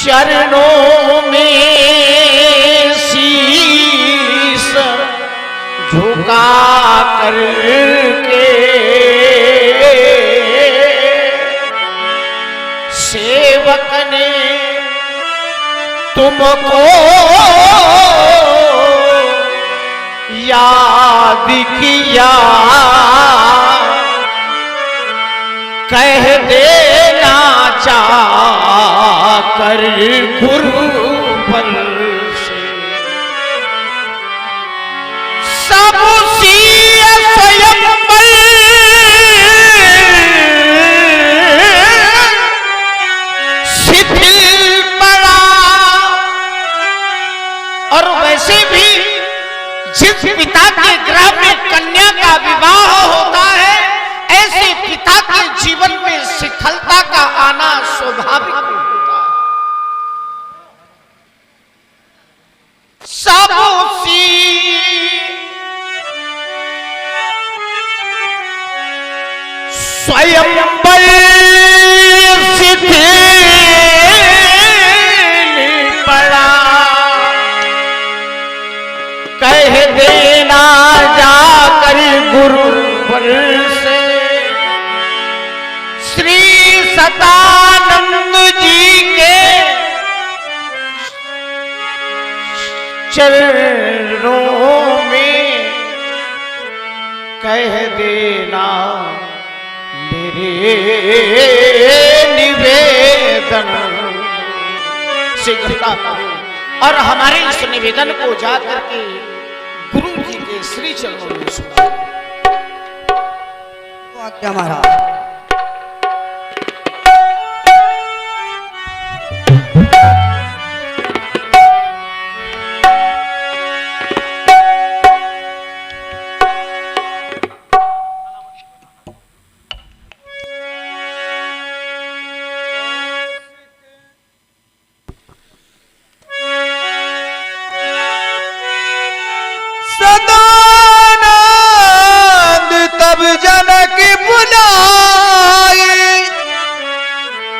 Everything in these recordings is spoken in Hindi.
चरणों में शीश झुका करके सेवक ने तुमको याद किया, कह देना चाह कर गुरुवर से सब स्वयंवर शिथिल पड़ा। और वैसे भी जिस पिता के गृह में कन्या का विवाह होता है, ऐसे पिता के जीवन में शिथिलता का आना स्वाभाविक होता है। सब स्वयंवर शिथिल पड़ा, कह देना जाकर गुरुवर से श्री सदानंद जी के चरणों में कह देना मेरे निवेदन से ग्रहण करो। और हमारे इस निवेदन को जाकर के गुरु जी के श्री चरणों में सुना। क्या महाराज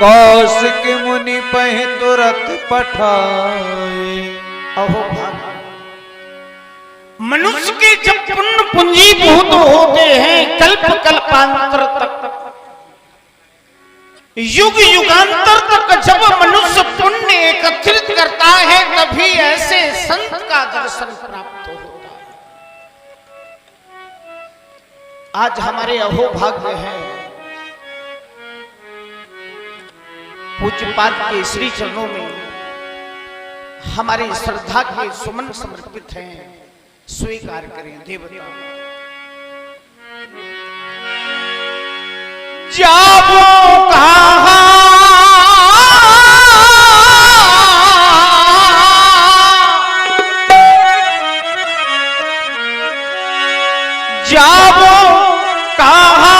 कौशिक मुनि पह तुरत पठाए। अहो भाग्य, मनुष्य के जब पुण्य पूंजीभूत होते हैं, कल्प कल्पांतर तक, युग युगांतर तक जब मनुष्य पुण्य एकत्रित करता है, तभी ऐसे संत का दर्शन प्राप्त होता है। आज हमारे अहोभाग्य हैं, पूज्यपाद के श्री चरणों में हमारे श्रद्धा के सुमन समर्पित हैं, स्वीकार करें देवता। जाओ कहां जाओ कहां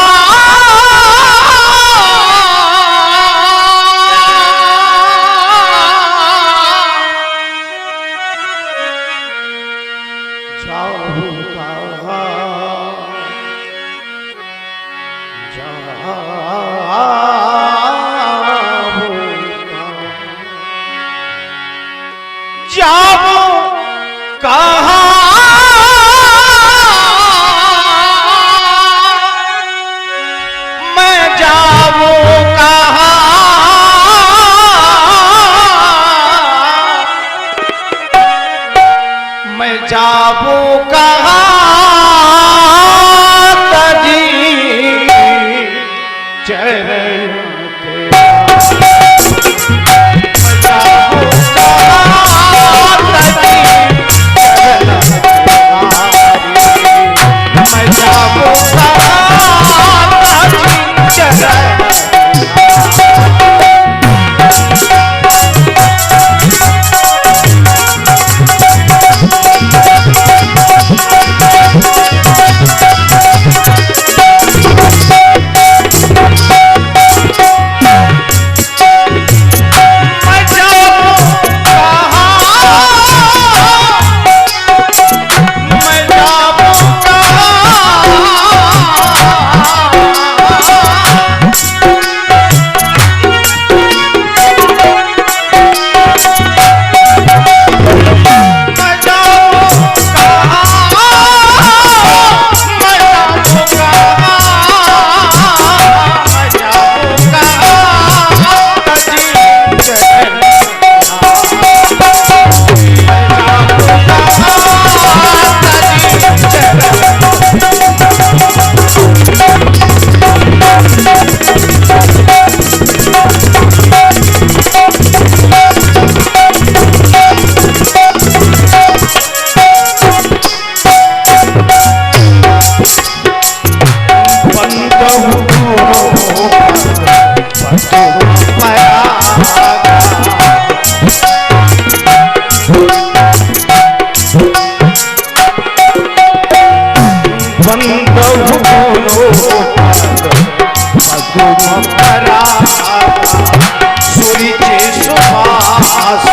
जाबो कहां तजी चरण परा सूर्य सुभाष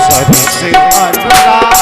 सरिस अनुराग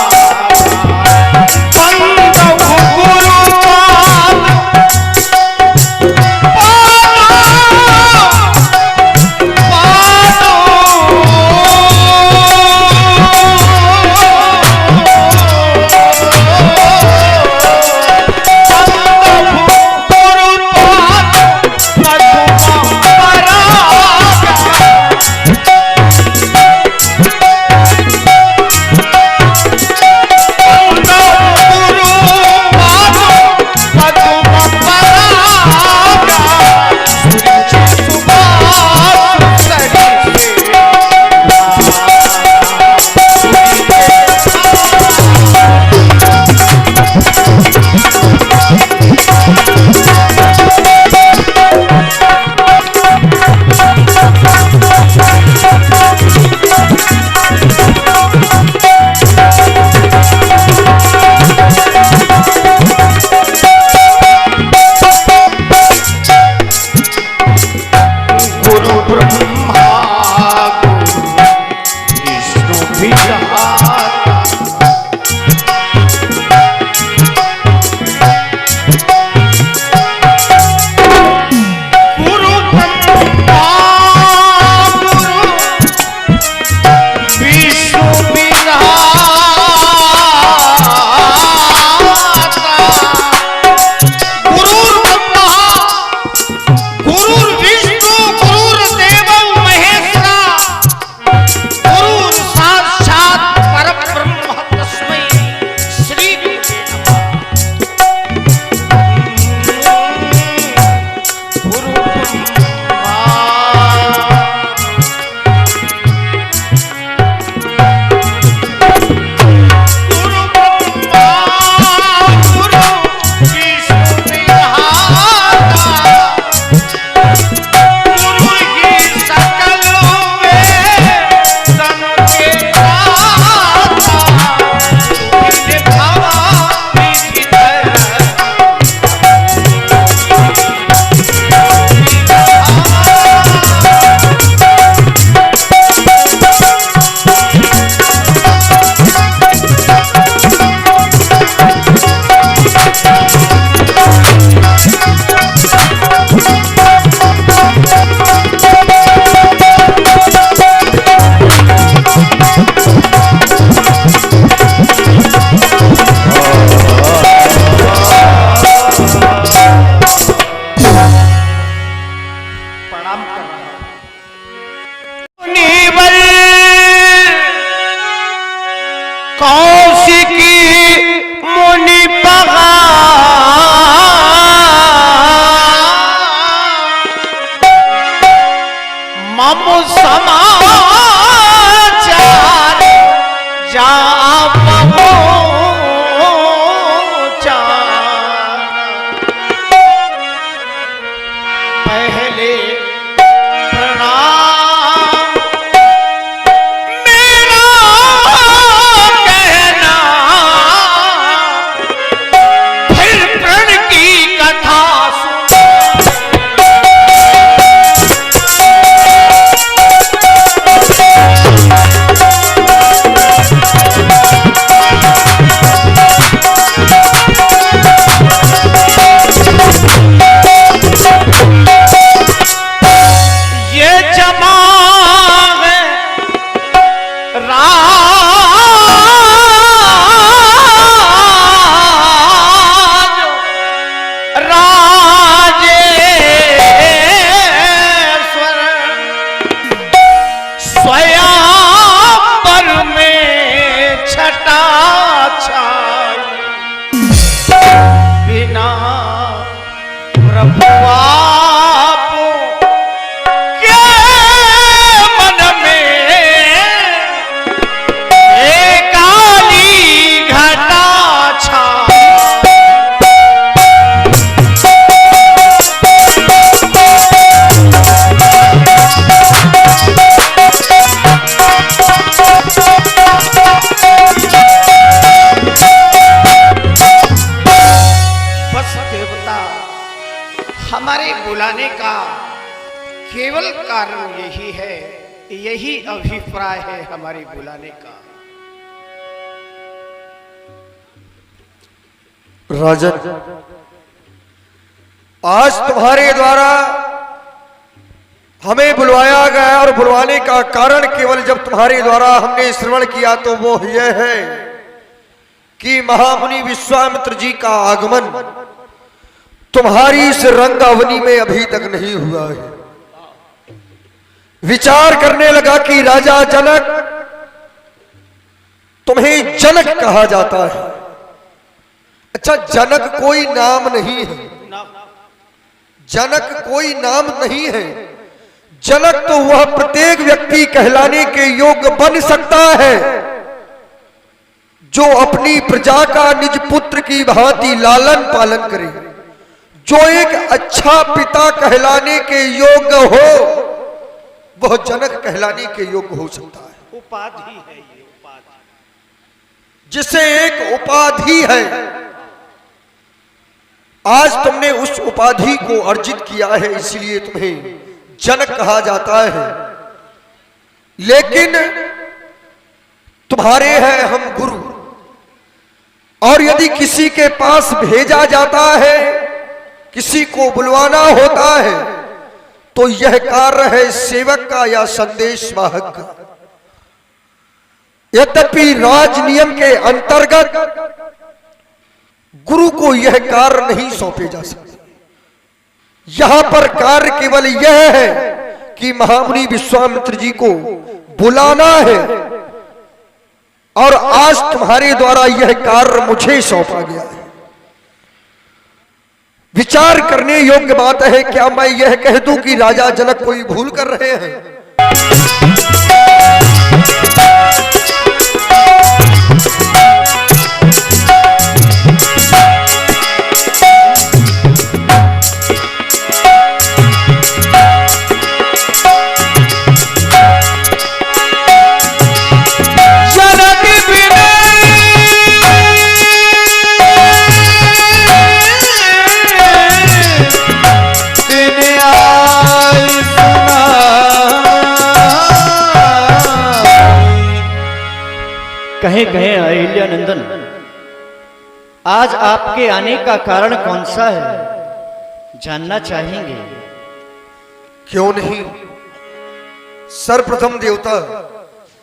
केवल कारण यही है, यही अभिप्राय है हमारे बुलाने का। राजन, आज तुम्हारे द्वारा हमें बुलवाया गया और बुलवाने का कारण केवल जब तुम्हारे द्वारा हमने श्रवण किया तो वो यह है कि महामुनि विश्वामित्र जी का आगमन तुम्हारी इस रंग अवनी में अभी तक नहीं हुआ है। विचार करने लगा कि राजा जनक, तुम्हें जनक कहा जाता है। अच्छा, जनक कोई नाम नहीं है, जनक कोई नाम नहीं है। जनक तो वह प्रत्येक व्यक्ति कहलाने के योग्य बन सकता है जो अपनी प्रजा का निज पुत्र की भांति लालन पालन करे, जो एक अच्छा पिता कहलाने के योग्य हो, वह जनक कहलाने के योग्य हो सकता है। उपाधि है ये, उपाधि जिसे एक उपाधि है। आज तुमने उस उपाधि को अर्जित किया है, इसलिए तुम्हें जनक कहा जाता है। लेकिन तुम्हारे हैं हम गुरु, और यदि किसी के पास भेजा जाता है, किसी को बुलवाना होता है, तो यह कार्य है सेवक का या संदेश वाहक का। यद्यपि राज नियम के अंतर्गत गुरु को यह कार्य नहीं सौंपे जा सकते। यहां पर कार्य केवल यह है कि महामुनि विश्वामित्र जी को बुलाना है, और आज तुम्हारे द्वारा यह कार्य मुझे सौंपा गया है। विचार करने योग्य बात है, क्या मैं यह कह दूं कि राजा जनक कोई भूल कर रहे हैं? कहे कहे अहिल्या नंदन, आज आपके आने का कारण कौन सा है, जानना चाहेंगे? क्यों नहीं। सर्वप्रथम देवता,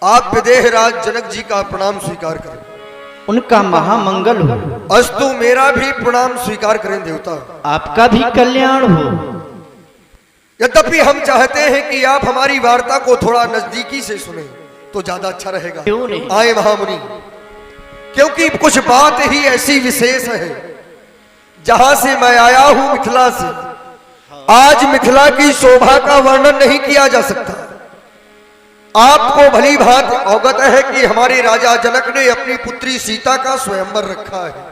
आप विदेह राज जनक जी का प्रणाम स्वीकार करें। उनका महामंगल हो। अस्तु, मेरा भी प्रणाम स्वीकार करें देवता। आपका भी कल्याण हो। यद्यपि हम चाहते हैं कि आप हमारी वार्ता को थोड़ा नजदीकी से सुने तो ज्यादा अच्छा रहेगा। क्यों नहीं? आए महामुनि, क्योंकि कुछ बात ही ऐसी विशेष है। जहां से मैं आया हूं, मिथिला से, आज मिथिला की शोभा का वर्णन नहीं किया जा सकता। आपको भली भांति अवगत है कि हमारे राजा जनक ने अपनी पुत्री सीता का स्वयंवर रखा है,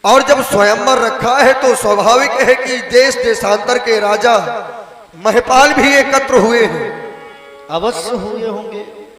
और जब स्वयंवर रखा है तो स्वाभाविक है कि देश देशांतर के राजा महपाल भी एकत्र हुए हैं। अवश्य हुए होंगे।